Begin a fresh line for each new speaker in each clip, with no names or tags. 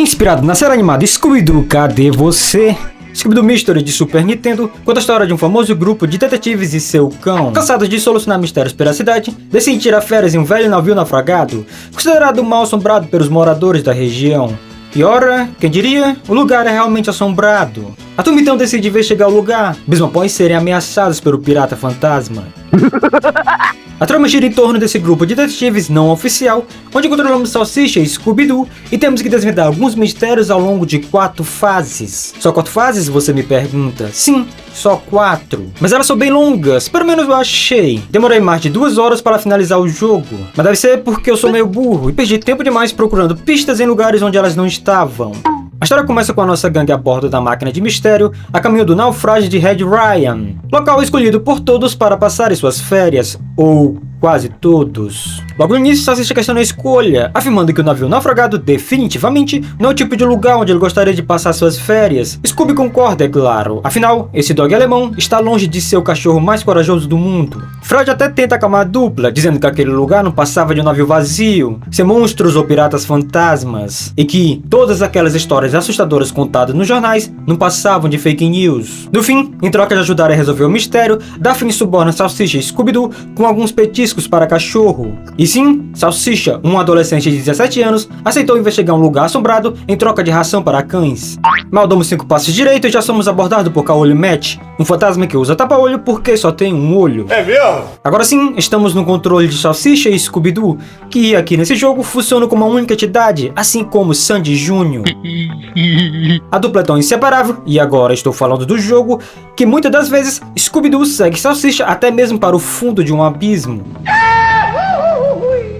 Inspirado na série animada Scooby-Doo, Cadê Você? Scooby-Doo Mystery de Super Nintendo conta a história de um famoso grupo de detetives e seu cão. Cansados de solucionar mistérios pela cidade, decidem tirar férias em um velho navio naufragado, considerado mal assombrado pelos moradores da região. E ora, quem diria, o lugar é realmente assombrado. A turma então decide investigar o lugar, mesmo após serem ameaçados pelo pirata fantasma. A trama gira em torno desse grupo de detetives não oficial, onde controlamos Salsicha e Scooby-Doo e temos que desvendar alguns mistérios ao longo de 4 fases. Só 4 fases, você me pergunta? Sim, só 4. Mas elas são bem longas, pelo menos eu achei. Demorei mais de 2 horas para finalizar o jogo, mas deve ser porque eu sou meio burro e perdi tempo demais procurando pistas em lugares onde elas não estavam. A história começa com a nossa gangue a bordo da máquina de mistério, a caminho do naufrágio de Red Ryan, local escolhido por todos para passarem suas férias, ou quase todos. Logo no início, Salsicha questiona a escolha, afirmando que o navio naufragado definitivamente não é o tipo de lugar onde ele gostaria de passar suas férias. Scooby concorda, é claro, afinal, esse dog alemão está longe de ser o cachorro mais corajoso do mundo. Fred até tenta acalmar a dupla, dizendo que aquele lugar não passava de um navio vazio, sem monstros ou piratas fantasmas, e que todas aquelas histórias assustadoras contadas nos jornais não passavam de fake news. No fim, em troca de ajudar a resolver o mistério, Daphne suborna Salsicha e Scooby-Doo com alguns petiscos para cachorro. E sim, Salsicha, um adolescente de 17 anos, aceitou investigar um lugar assombrado em troca de ração para cães. Mal damos 5 passos direito e já somos abordados por Caolho Matt, um fantasma que usa tapa-olho porque só tem um olho. É mesmo? Agora sim, estamos no controle de Salsicha e Scooby-Doo, que aqui nesse jogo funcionam como uma única entidade, assim como Sandy Jr. A dupla é tão inseparável, e agora estou falando do jogo, que muitas das vezes Scooby-Doo segue Salsicha até mesmo para o fundo de um abismo.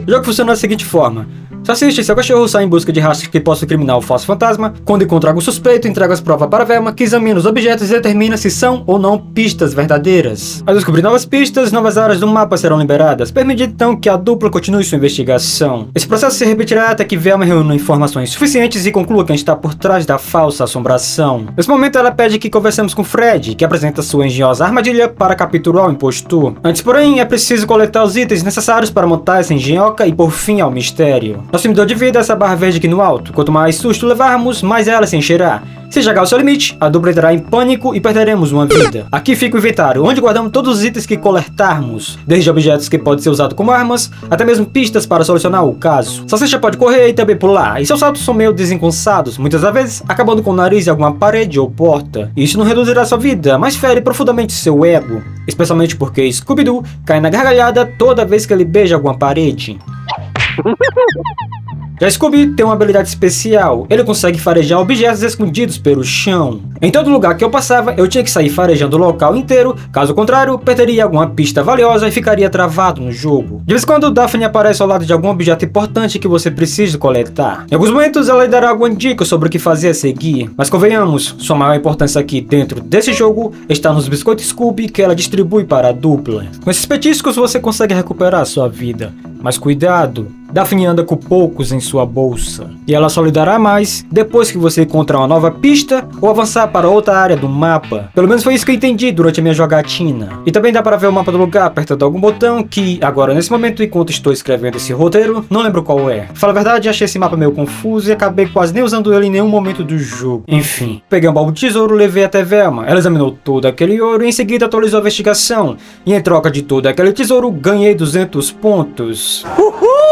O jogo funciona da seguinte forma: Salsicha e seu cachorro saem em busca de rastros que possam incriminar o falso fantasma. Quando encontram algo suspeito, entrega as provas para Velma, que examina os objetos e determina se são ou não pistas verdadeiras. Ao descobrir novas pistas, novas áreas do mapa serão liberadas, permitindo então que a dupla continue sua investigação. Esse processo se repetirá até que Velma reúna informações suficientes e conclua quem está por trás da falsa assombração. Nesse momento, ela pede que conversemos com Fred, que apresenta sua engenhosa armadilha para capturar o impostor. Antes, porém, é preciso coletar os itens necessários para montar essa engenhoca e por fim ao mistério. Nosso medidor de vida é essa barra verde aqui no alto. Quanto mais susto levarmos, mais ela se encherá. Se chegar ao seu limite, a dupla entrará em pânico e perderemos uma vida. Aqui fica o inventário, onde guardamos todos os itens que coletarmos, desde objetos que podem ser usados como armas, até mesmo pistas para solucionar o caso. Salsicha pode correr e também pular, e seus saltos são meio desengonçados, muitas das vezes acabando com o nariz em alguma parede ou porta. Isso não reduzirá sua vida, mas fere profundamente seu ego, especialmente porque Scooby-Doo cai na gargalhada toda vez que ele beija alguma parede. Já Scooby tem uma habilidade especial, ele consegue farejar objetos escondidos pelo chão. Em todo lugar que eu passava, eu tinha que sair farejando o local inteiro, caso contrário, perderia alguma pista valiosa e ficaria travado no jogo. De vez em quando, Daphne aparece ao lado de algum objeto importante que você precisa coletar. Em alguns momentos, ela lhe dará alguma dica sobre o que fazer a seguir, mas convenhamos, sua maior importância aqui dentro desse jogo está nos biscoitos Scooby que ela distribui para a dupla. Com esses petiscos, você consegue recuperar sua vida, mas cuidado! Daphne anda com poucos em sua bolsa, e ela só lhe dará mais depois que você encontrar uma nova pista ou avançar para outra área do mapa. Pelo menos foi isso que eu entendi durante a minha jogatina. E também dá para ver o mapa do lugar apertando algum botão que, agora nesse momento, enquanto estou escrevendo esse roteiro, não lembro qual é. Pra falar a verdade, achei esse mapa meio confuso e acabei quase nem usando ele em nenhum momento do jogo. Enfim, peguei um baú de tesouro, levei até Velma. Ela examinou todo aquele ouro e em seguida atualizou a investigação. E em troca de todo aquele tesouro, ganhei 200 pontos. Uhul!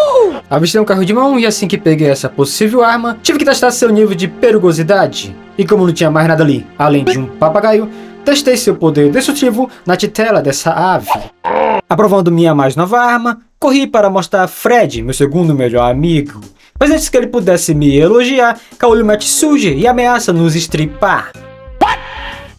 Avistei um carro de mão e assim que peguei essa possível arma, tive que testar seu nível de perigosidade. E como não tinha mais nada ali, além de um papagaio, testei seu poder destrutivo na titela dessa ave. Aprovando minha mais nova arma, corri para mostrar a Fred, meu segundo melhor amigo. Mas antes que ele pudesse me elogiar, Caolho Matt surge e ameaça nos estripar.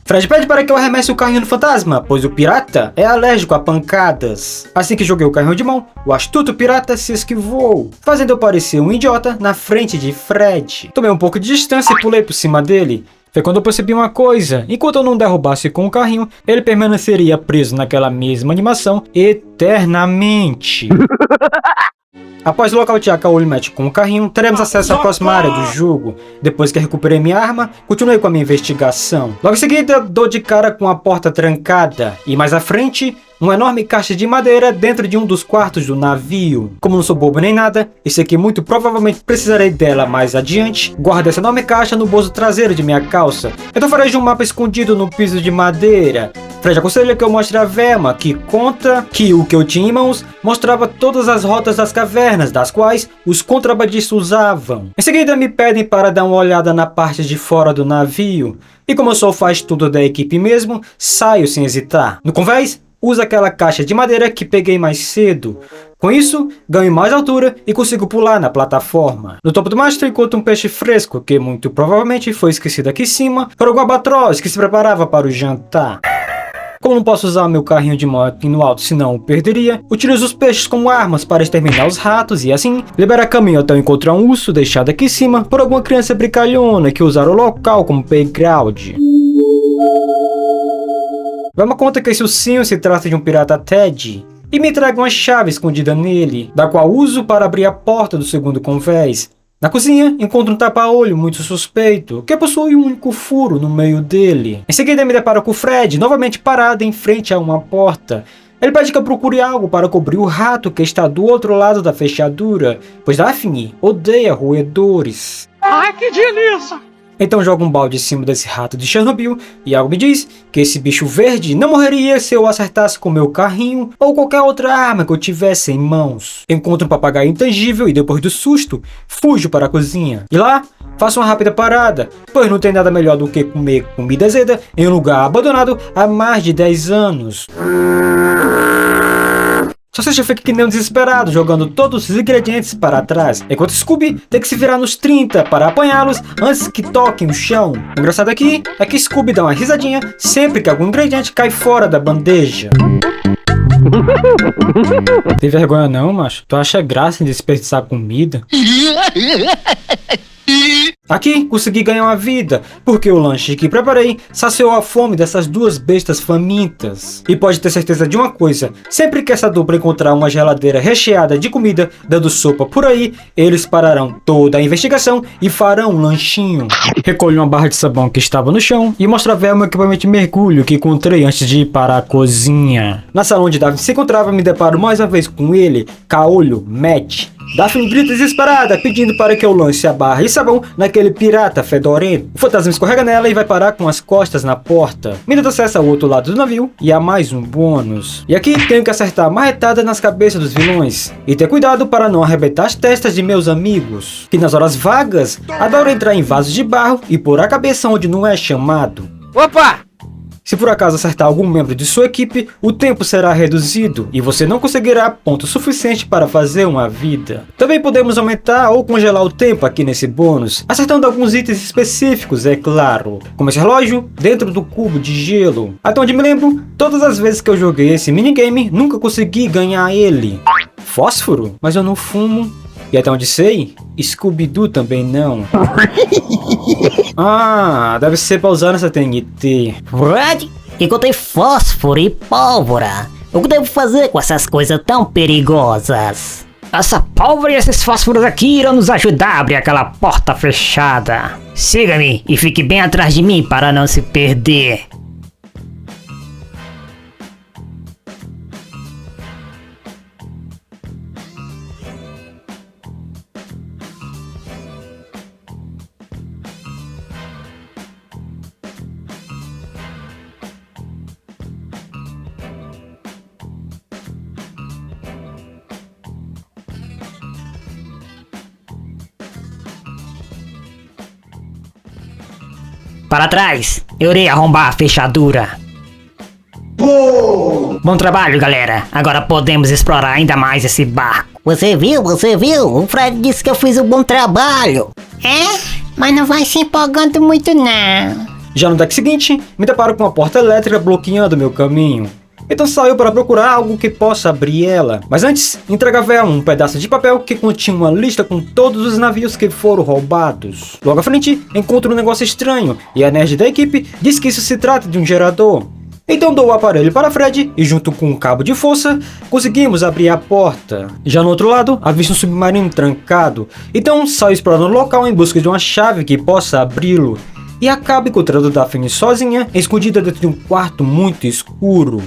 Fred pede para que eu arremesse o carrinho no fantasma, pois o pirata é alérgico a pancadas. Assim que joguei o carrinho de mão, o astuto pirata se esquivou, fazendo eu parecer um idiota na frente de Fred. Tomei um pouco de distância e pulei por cima dele. Foi quando eu percebi uma coisa: enquanto eu não derrubasse com o carrinho, ele permaneceria preso naquela mesma animação eternamente. Após nocautear Caolho Matt com o carrinho, teremos acesso à próxima área do jogo. Depois que recuperei minha arma, continuei com a minha investigação. Logo em seguida, dou de cara com a porta trancada, e mais à frente, uma enorme caixa de madeira dentro de um dos quartos do navio. Como não sou bobo nem nada, e sei que muito provavelmente precisarei dela mais adiante, guardo essa enorme caixa no bolso traseiro de minha calça. Então farei de um mapa escondido no piso de madeira. Fred aconselha que eu mostre a Velma, que conta que o que eu tinha em mãos mostrava todas as rotas das cavernas, das quais os contrabandistas usavam. Em seguida me pedem para dar uma olhada na parte de fora do navio, e como eu sou o faz tudo da equipe mesmo, saio sem hesitar. No convés, uso aquela caixa de madeira que peguei mais cedo. Com isso, ganho mais altura e consigo pular na plataforma. No topo do mastro encontro um peixe fresco, que muito provavelmente foi esquecido aqui em cima por algum albatroz que se preparava para o jantar. Como não posso usar meu carrinho de moto no alto, senão o perderia, utilizo os peixes como armas para exterminar os ratos e assim, libera caminho até eu encontrar um urso deixado aqui em cima por alguma criança brincalhona que usaram o local como playground. Velma conta que esse ursinho se trata de um pirata Ted e me entrega uma chave escondida nele, da qual uso para abrir a porta do segundo convés. Na cozinha, encontro um tapa-olho muito suspeito, que possui um único furo no meio dele. Em seguida me deparo com o Fred, novamente parado em frente a uma porta. Ele pede que eu procure algo para cobrir o rato que está do outro lado da fechadura, pois Daphne odeia roedores.
Ai, que delícia!
Então joga um balde em cima desse rato de Chernobyl e algo me diz que esse bicho verde não morreria se eu acertasse com meu carrinho ou qualquer outra arma que eu tivesse em mãos. Encontro um papagaio intangível e depois do susto, fujo para a cozinha. E lá, faço uma rápida parada, pois não tem nada melhor do que comer comida azeda em um lugar abandonado há mais de 10 anos. Só seja fica que nem um desesperado, jogando todos os ingredientes para trás, enquanto Scooby tem que se virar nos 30 para apanhá-los antes que toquem o chão. O engraçado aqui é que Scooby dá uma risadinha sempre que algum ingrediente cai fora da bandeja. Tem vergonha não, macho? Tu acha graça em desperdiçar comida? Aqui consegui ganhar uma vida, porque o lanche que preparei saciou a fome dessas duas bestas famintas. E pode ter certeza de uma coisa, sempre que essa dupla encontrar uma geladeira recheada de comida dando sopa por aí, eles pararão toda a investigação e farão um lanchinho. Recolho uma barra de sabão que estava no chão e mostro a Velma o equipamento de mergulho que encontrei antes de ir para a cozinha. Na sala onde Daphne se encontrava, me deparo mais uma vez com ele, caolho, Matt. Daphne grita desesperada, pedindo para que eu lance a barra de sabão naquele pirata fedorento. O fantasma escorrega nela e vai parar com as costas na porta. Me dando acesso ao outro lado do navio e a mais um bônus. E aqui tenho que acertar a marretada nas cabeças dos vilões. E ter cuidado para não arrebentar as testas de meus amigos, que nas horas vagas adoram entrar em vasos de barro e pôr a cabeça onde não é chamado.
Opa!
Se por acaso acertar algum membro de sua equipe, o tempo será reduzido e você não conseguirá ponto suficiente para fazer uma vida. Também podemos aumentar ou congelar o tempo aqui nesse bônus, acertando alguns itens específicos, é claro, como esse relógio dentro do cubo de gelo. Até onde me lembro, todas as vezes que eu joguei esse minigame, nunca consegui ganhar ele. Fósforo? Mas eu não fumo. E até onde sei, Scooby-Doo também não. Ah, deve ser para usar nessa TNT.
Fred, encontrei fósforo e pólvora. O que devo fazer com essas coisas tão perigosas?
Essa pólvora e esses fósforos aqui irão nos ajudar a abrir aquela porta fechada.
Siga-me e fique bem atrás de mim para não se perder. Para trás, eu irei arrombar a fechadura. Bom trabalho, galera. Agora podemos explorar ainda mais esse barco.
Você viu? O Fred disse que eu fiz um bom trabalho. É? Mas não vai se empolgando muito não.
Já no deck seguinte, me deparo com uma porta elétrica bloqueando meu caminho. Então saio para procurar algo que possa abrir ela. Mas antes, entrega a Velma um pedaço de papel que continha uma lista com todos os navios que foram roubados. Logo à frente, encontro um negócio estranho e a nerd da equipe diz que isso se trata de um gerador. Então dou o aparelho para Fred e junto com um cabo de força, conseguimos abrir a porta. Já no outro lado, avisto um submarino trancado. Então saio explorando o local em busca de uma chave que possa abri-lo. E acabo encontrando Daphne sozinha, escondida dentro de um quarto muito escuro.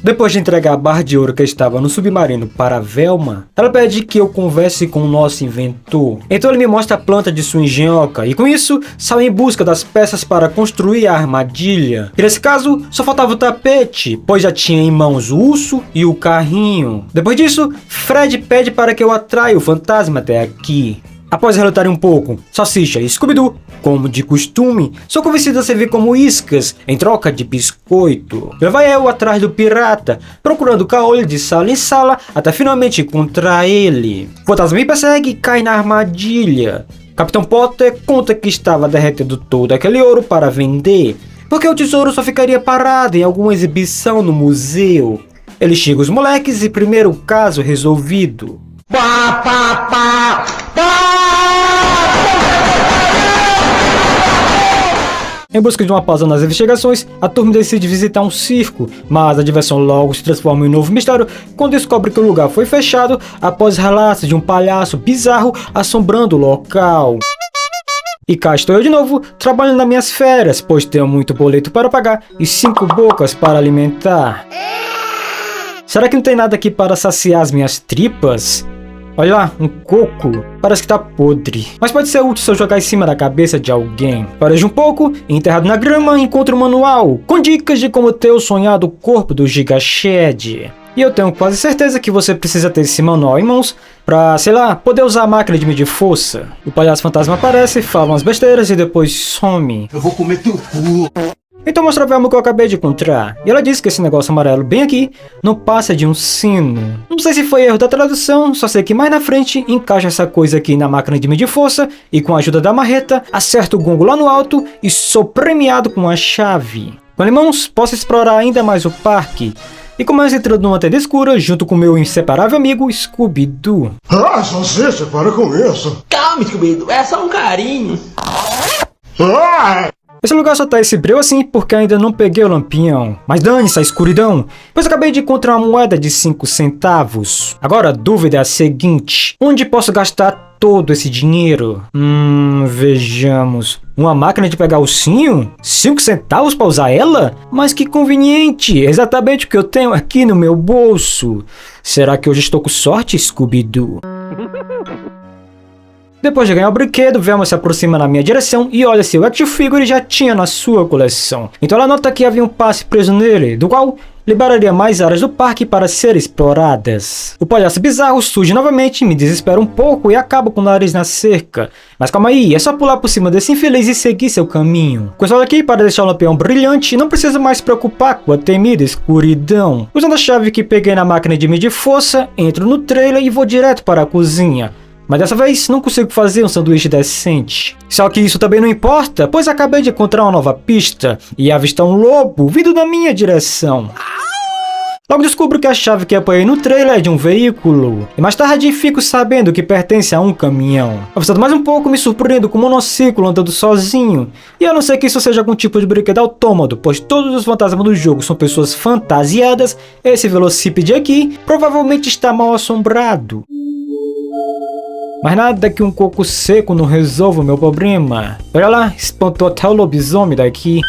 Depois de entregar a barra de ouro que estava no submarino para Velma, ela pede que eu converse com o nosso inventor. Então ele me mostra a planta de sua engenhoca e com isso sai em busca das peças para construir a armadilha. E nesse caso, só faltava o tapete, pois já tinha em mãos o urso e o carrinho. Depois disso, Fred pede para que eu atraia o fantasma até aqui. Após relutarem um pouco, Salsicha e Scooby-Doo, como de costume, são convencidos a servir como iscas em troca de biscoito. Lá vai eu atrás do pirata, procurando caolho de sala em sala até finalmente encontrar ele. O fantasma me persegue e cai na armadilha. Capitão Potter conta que estava derretendo todo aquele ouro para vender, porque o tesouro só ficaria parado em alguma exibição no museu. Ele xinga os moleques e primeiro caso resolvido. Em busca de uma pausa nas investigações, a turma decide visitar um circo, mas a diversão logo se transforma em um novo mistério quando descobre que o lugar foi fechado após relatos de um palhaço bizarro assombrando o local. E cá estou eu de novo, trabalhando nas minhas férias, pois tenho muito boleto para pagar e 5 bocas para alimentar. Será que não tem nada aqui para saciar as minhas tripas? Olha lá, um coco. Parece que tá podre. Mas pode ser útil se eu jogar em cima da cabeça de alguém. Parejo um pouco, enterrado na grama, encontro um manual com dicas de como ter o sonhado corpo do Giga Shed. E eu tenho quase certeza que você precisa ter esse manual em mãos pra, sei lá, poder usar a máquina de medir força. O palhaço fantasma aparece, fala umas besteiras e depois some.
Eu vou comer teu cu.
Então mostra a Velma que eu acabei de encontrar. E ela disse que esse negócio amarelo bem aqui não passa de um sino. Não sei se foi erro da tradução, só sei que mais na frente encaixa essa coisa aqui na máquina de medir força e com a ajuda da marreta acerto o gongo lá no alto e sou premiado com a chave. Com irmãos, posso explorar ainda mais o parque. E começo entrando numa tenda escura junto com meu inseparável amigo Scooby-Doo.
Ah, Salsicha, para com isso.
Calma, Scooby-Doo, é só um carinho.
Ah!
Esse lugar só tá esse breu assim porque ainda não peguei o lampião. Mas dane-se a escuridão, pois acabei de encontrar uma moeda de 5 centavos. Agora a dúvida é a seguinte: onde posso gastar todo esse dinheiro? Vejamos. Uma máquina de pegar ursinho? 5 centavos para usar ela? Mas que conveniente, é exatamente o que eu tenho aqui no meu bolso. Será que hoje estou com sorte, Scooby-Doo? Depois de ganhar o brinquedo, Velma se aproxima na minha direção e olha se o action figure já tinha na sua coleção. Então ela nota que havia um passe preso nele, do qual liberaria mais áreas do parque para serem exploradas. O palhaço bizarro surge novamente, me desespera um pouco e acaba com o nariz na cerca. Mas calma aí, é só pular por cima desse infeliz e seguir seu caminho. Com isso aqui, para deixar o lampião brilhante, não precisa mais se preocupar com a temida escuridão. Usando a chave que peguei na máquina de medir força, entro no trailer e vou direto para a cozinha. Mas dessa vez não consigo fazer um sanduíche decente. Só que isso também não importa, pois acabei de encontrar uma nova pista e avistar um lobo vindo na minha direção. Logo descubro que a chave que apanhei no trailer é de um veículo, e mais tarde fico sabendo que pertence a um caminhão. Avançando mais um pouco, me surpreendo com um monociclo andando sozinho, e a não ser que isso seja algum tipo de brinquedo autômato, pois todos os fantasmas do jogo são pessoas fantasiadas, esse velocípede aqui provavelmente está mal assombrado. Mas nada que um coco seco não resolva o meu problema. Olha lá, espantou até o lobisomem daqui.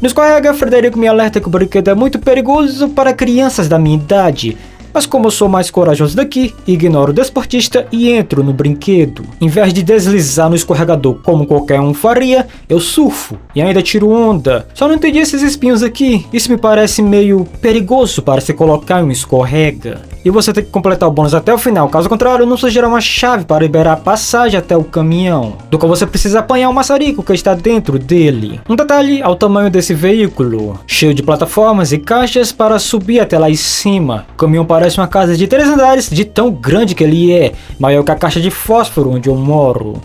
No escorrega, Frederico me alerta que o brinquedo é muito perigoso para crianças da minha idade. Mas como eu sou mais corajoso daqui, ignoro o desportista e entro no brinquedo. Em vez de deslizar no escorregador como qualquer um faria, eu surfo e ainda tiro onda. Só não entendi esses espinhos aqui, isso me parece meio perigoso para se colocar em um escorrega. E você tem que completar o bônus até o final, caso contrário não surgirá uma chave para liberar a passagem até o caminhão, do qual você precisa apanhar o maçarico que está dentro dele. Um detalhe ao tamanho desse veículo, cheio de plataformas e caixas para subir até lá em cima. O caminhão parece uma casa de 3 andares, de tão grande que ele é, maior que a caixa de fósforo onde eu moro.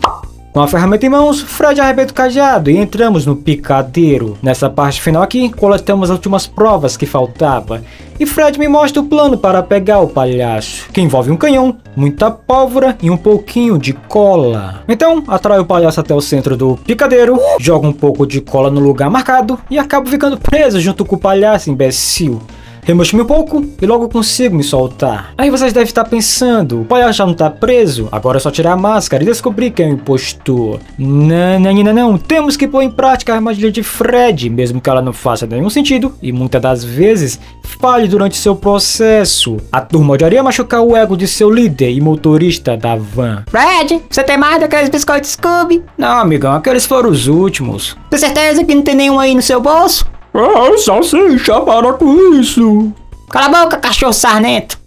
Com a ferramenta em mãos, Fred arrebenta o cadeado e entramos no picadeiro. Nessa parte final aqui, coletamos as últimas provas que faltava. E Fred me mostra o plano para pegar o palhaço, que envolve um canhão, muita pólvora e um pouquinho de cola. Então, atraio o palhaço até o centro do picadeiro, jogo um pouco de cola no lugar marcado e acabo ficando preso junto com o palhaço imbecil. Remocho-me um pouco e logo consigo me soltar. Aí vocês devem estar pensando, o palhaço já não tá preso, agora é só tirar a máscara e descobrir quem é o impostor. Não, temos que pôr em prática a armadilha de Fred, mesmo que ela não faça nenhum sentido e muitas das vezes falhe durante seu processo. A turma odiaria machucar o ego de seu líder e motorista da van.
Fred, você tem mais daqueles biscoitos Scooby?
Não, amigão, aqueles foram os últimos.
Tem certeza que não tem nenhum aí no seu bolso?
Salsicha, para com isso.
Cala a boca, cachorro sarnento.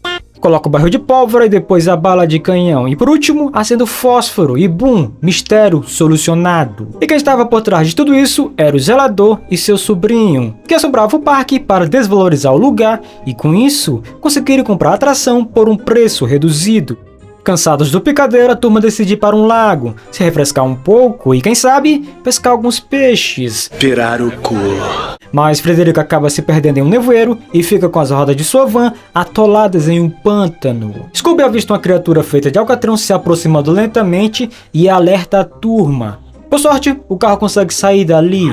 Coloca o barril de pólvora e depois a bala de canhão. E por último, acendo fósforo e bum, mistério solucionado. E quem estava por trás de tudo isso era o zelador e seu sobrinho, que assombrava o parque para desvalorizar o lugar e com isso, conseguiram comprar a atração por um preço reduzido. Cansados do picadeiro, a turma decide ir para um lago, se refrescar um pouco e, quem sabe, pescar alguns peixes.
Pirarucu.
Mas Frederico acaba se perdendo em um nevoeiro e fica com as rodas de sua van atoladas em um pântano. Scooby avista uma criatura feita de alcatrão se aproximando lentamente e alerta a turma. Por sorte, o carro consegue sair dali.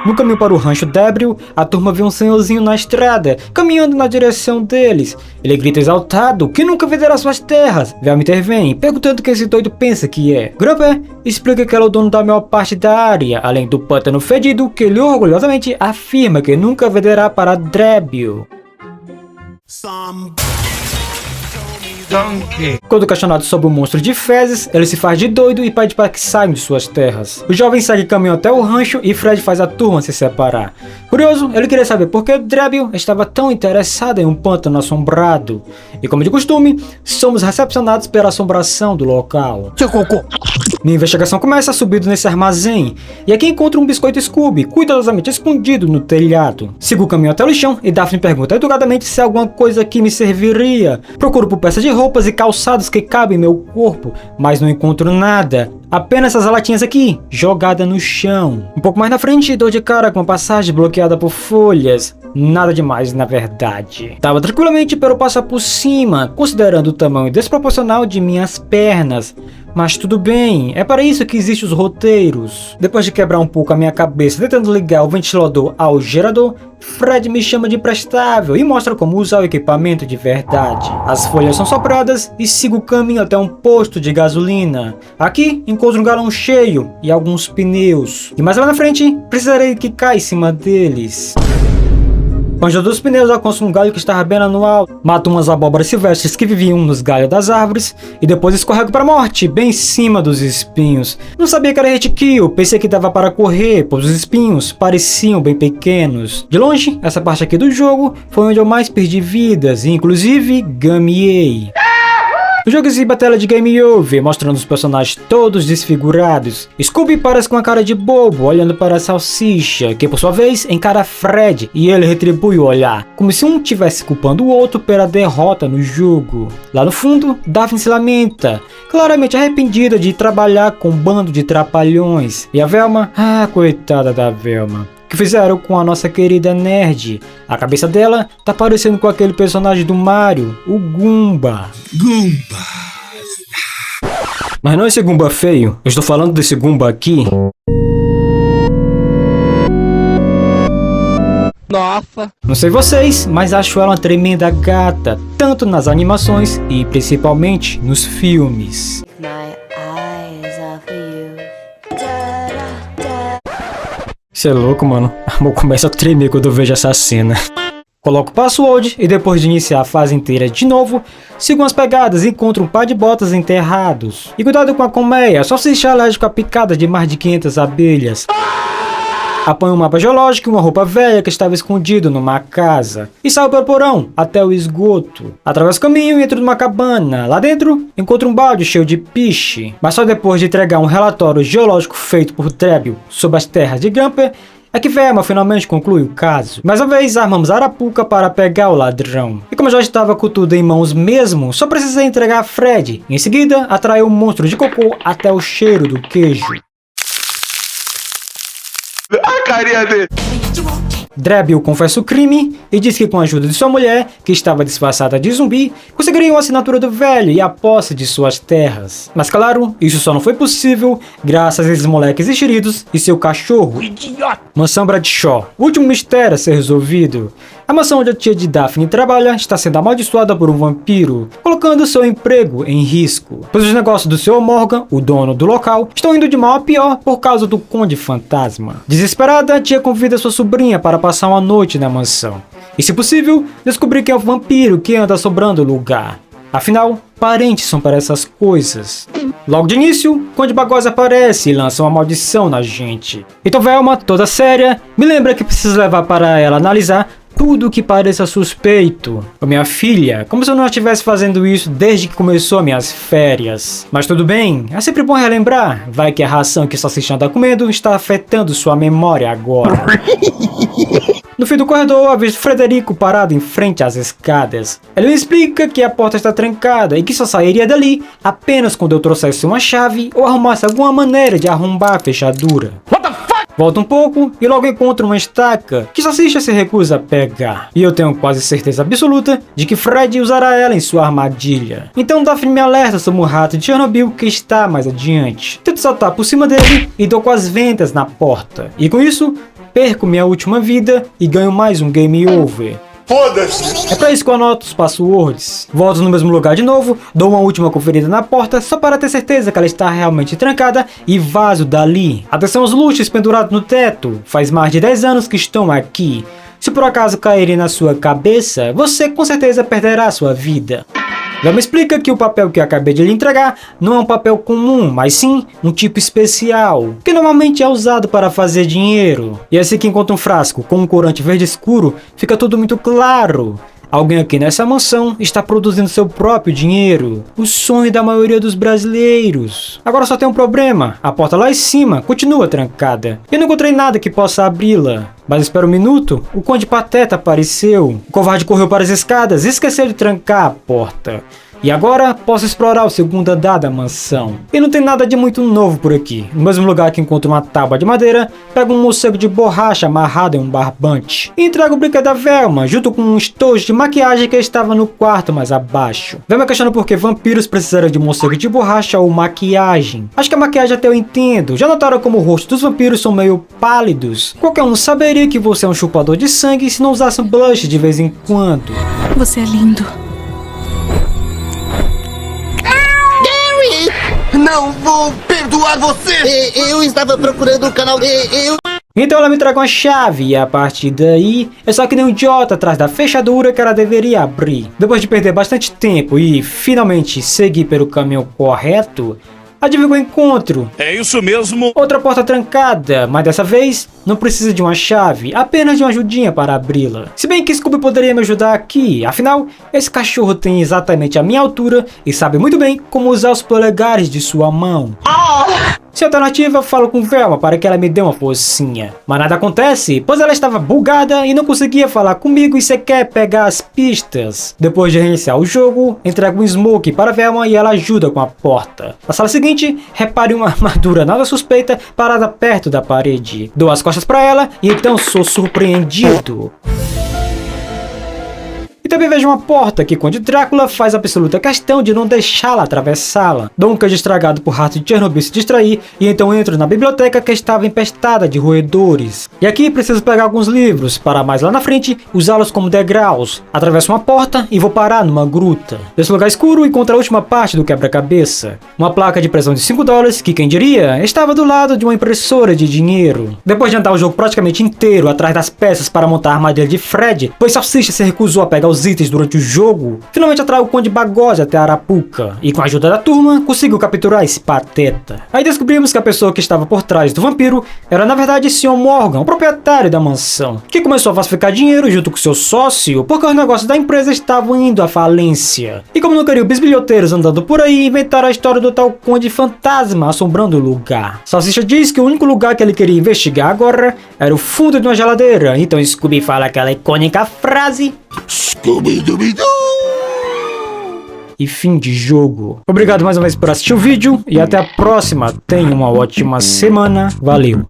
No caminho para o rancho Débil, a turma vê um senhorzinho na estrada, caminhando na direção deles. Ele grita exaltado que nunca venderá suas terras. Velma intervém, perguntando o que esse doido pensa que é. Grumper explica que ele é o dono da maior parte da área, além do pântano fedido, que ele orgulhosamente afirma que nunca venderá para Débil. Quando questionado sobre o monstro de fezes, ele se faz de doido e pede para que saiam de suas terras. O jovem segue caminho até o rancho e Fred faz a turma se separar. Curioso, ele queria saber por que Débil estava tão interessado em um pântano assombrado. E como de costume, somos recepcionados pela assombração do local.
Seu cocô.
Minha investigação começa subindo nesse armazém, e aqui encontro um biscoito Scooby, cuidadosamente escondido no telhado. Sigo o caminho até o lixão e Daphne pergunta educadamente se alguma coisa aqui me serviria. Procuro por peças de roupas e calçados que cabem em meu corpo, mas não encontro nada. Apenas essas latinhas aqui, jogadas no chão. Um pouco mais na frente, dou de cara com uma passagem bloqueada por folhas. Nada demais, na verdade. Tava tranquilamente para eu passar por cima, considerando o tamanho desproporcional de minhas pernas. Mas tudo bem, é para isso que existem os roteiros. Depois de quebrar um pouco a minha cabeça tentando ligar o ventilador ao gerador, Fred me chama de imprestável e mostra como usar o equipamento de verdade. As folhas são sopradas e sigo o caminho até um posto de gasolina. Aqui encontro um galão cheio e alguns pneus. E mais lá na frente, precisarei que caia em cima deles. Com ajuda dos pneus, alcanço um galho que estava bem lá no alto, mato umas abóboras silvestres que viviam nos galhos das árvores e depois escorrego para a morte, bem em cima dos espinhos. Não sabia que era hit kill, pensei que dava para correr, pois os espinhos pareciam bem pequenos. De longe, essa parte aqui do jogo foi onde eu mais perdi vidas e inclusive gamei. O jogo exibe a tela de Game Over, mostrando os personagens todos desfigurados. Scooby parece com a cara de bobo, olhando para a Salsicha, que por sua vez encara Fred, e ele retribui o olhar, como se um estivesse culpando o outro pela derrota no jogo. Lá no fundo, Daphne se lamenta, claramente arrependida de trabalhar com um bando de trapalhões. E a Velma? Ah, coitada da Velma. Que fizeram com a nossa querida nerd. A cabeça dela tá parecendo com aquele personagem do Mario, o Goomba. Mas não esse Goomba feio, eu estou falando desse Goomba aqui.
Nossa.
Não sei vocês, mas acho ela uma tremenda gata, tanto nas animações e principalmente nos filmes. Cê é louco, mano. A mão começa a tremer quando eu vejo essa cena. Coloco o password e depois de iniciar a fase inteira de novo, sigo umas pegadas e encontro um par de botas enterrados. E cuidado com a colmeia, só se deixar alérgico a picada de mais de 500 abelhas. Apanho um mapa geológico e uma roupa velha que estava escondido numa casa. E saio pelo porão, até o esgoto. Atravesso o caminho e entro numa cabana. Lá dentro, encontro um balde cheio de piche. Mas só depois de entregar um relatório geológico feito por Débil sobre as terras de Grumper, é que Velma finalmente conclui o caso. Mais uma vez, armamos a arapuca para pegar o ladrão. E como eu já estava com tudo em mãos mesmo, só precisei entregar a Fred. Em seguida, atraiu o monstro de cocô até o cheiro do queijo.
A carinha dele.
Débil confessa o crime e disse que com a ajuda de sua mulher, que estava disfarçada de zumbi, conseguiriam a assinatura do velho e a posse de suas terras. Mas claro, isso só não foi possível graças a esses moleques enxeridos e seu cachorro. Idiota! Mansão Bradshaw. O último mistério a ser resolvido. A mansão onde a tia de Daphne trabalha está sendo amaldiçoada por um vampiro, colocando seu emprego em risco, pois os negócios do Sr. Morgan, o dono do local, estão indo de mal a pior por causa do Conde Fantasma. Desesperada, a tia convida sua sobrinha para passar uma noite na mansão, e se possível, descobrir quem é o vampiro que anda assombrando o lugar. Afinal, parentes são para essas coisas. Logo de início, Conde Bagosa aparece e lança uma maldição na gente. Então Velma, toda séria, me lembra que preciso levar para ela analisar tudo que pareça suspeito. Ô minha filha, como se eu não estivesse fazendo isso desde que começou minhas férias. Mas tudo bem, é sempre bom relembrar. Vai que a ração que Salsicha anda comendo está afetando sua memória agora. No fim do corredor, aviso Frederico parado em frente às escadas. Ele me explica que a porta está trancada e que só sairia dali apenas quando eu trouxesse uma chave ou arrumasse alguma maneira de arrombar a fechadura. Volto um pouco e logo encontro uma estaca que Salsicha se recusa a pegar. E eu tenho quase certeza absoluta de que Fred usará ela em sua armadilha. Então Daphne me alerta sobre o rato de Chernobyl que está mais adiante. Tento saltar por cima dele e dou com as ventas na porta. E com isso, perco minha última vida e ganho mais um game over.
Foda-se!
É pra isso que eu anoto os passwords. Volto no mesmo lugar de novo, dou uma última conferida na porta só para ter certeza que ela está realmente trancada e vazo dali. Atenção aos luxos pendurados no teto. Faz mais de 10 anos que estão aqui. Se por acaso caírem na sua cabeça, você com certeza perderá sua vida. Ela me explica que o papel que eu acabei de lhe entregar não é um papel comum, mas sim um tipo especial, que normalmente é usado para fazer dinheiro. E assim que encontra um frasco com um corante verde escuro, fica tudo muito claro. Alguém aqui nessa mansão está produzindo seu próprio dinheiro, o sonho da maioria dos brasileiros. Agora só tem um problema, a porta lá em cima continua trancada. Eu não encontrei nada que possa abri-la. Mas espera um minuto, o Conde Pateta apareceu. O covarde correu para as escadas e esqueceu de trancar a porta. E agora posso explorar o segundo andar da mansão. E não tem nada de muito novo por aqui. No mesmo lugar que encontro uma tábua de madeira, pego um morcego de borracha amarrado em um barbante. E entrego o brinquedo da Velma, junto com um estojo de maquiagem que estava no quarto mais abaixo. Velma questiona por que vampiros precisariam de morcego de borracha ou maquiagem. Acho que a maquiagem até eu entendo. Já notaram como o rosto dos vampiros são meio pálidos? Qualquer um saberia que você é um chupador de sangue se não usasse um blush de vez em quando.
Você é lindo.
Não vou perdoar você!
Eu estava procurando o canal.
Então ela me traga uma chave e a partir daí é só que nem um idiota atrás da fechadura que ela deveria abrir. Depois de perder bastante tempo e finalmente seguir pelo caminho correto, adivinha o encontro?
É isso mesmo.
Outra porta trancada, mas dessa vez não precisa de uma chave, apenas de uma ajudinha para abri-la. Se bem que Scooby poderia me ajudar aqui, afinal, esse cachorro tem exatamente a minha altura e sabe muito bem como usar os polegares de sua mão. Sem alternativa, eu falo com Velma para que ela me dê uma forcinha. Mas nada acontece, pois ela estava bugada e não conseguia falar comigo e sequer pegar as pistas. Depois de reiniciar o jogo, entrego um smoke para Velma e ela ajuda com a porta. Na sala seguinte, repare uma armadura nada suspeita parada perto da parede. Dou as costas para ela e então sou surpreendido. E também vejo uma porta que Conde Drácula faz absoluta questão de não deixá-la atravessá-la. Dou um queijo estragado por rato de Chernobyl se distrair e então entro na biblioteca que estava empestada de roedores. E aqui preciso pegar alguns livros para mais lá na frente usá-los como degraus. Atravesso uma porta e vou parar numa gruta. Nesse lugar escuro encontro a última parte do quebra-cabeça. Uma placa de pressão de $5 que, quem diria, estava do lado de uma impressora de dinheiro. Depois de andar o jogo praticamente inteiro atrás das peças para montar a armadilha de Fred, pois Salsicha se recusou a pegar os itens durante o jogo, finalmente atrai o Conde Bagosa até Arapuca e com a ajuda da turma conseguiu capturar esse pateta. Aí descobrimos que a pessoa que estava por trás do vampiro era na verdade Sr. Morgan, o proprietário da mansão, que começou a falsificar dinheiro junto com seu sócio porque os negócios da empresa estavam indo à falência. E como não queria os bisbilhoteiros andando por aí, inventaram a história do tal Conde Fantasma assombrando o lugar. Salsicha diz que o único lugar que ele queria investigar agora era o fundo de uma geladeira, então Scooby fala aquela icônica frase:
Scooby-Dooby-Doo!
E fim de jogo. Obrigado mais uma vez por assistir o vídeo e até a próxima. Tenha uma ótima semana. Valeu!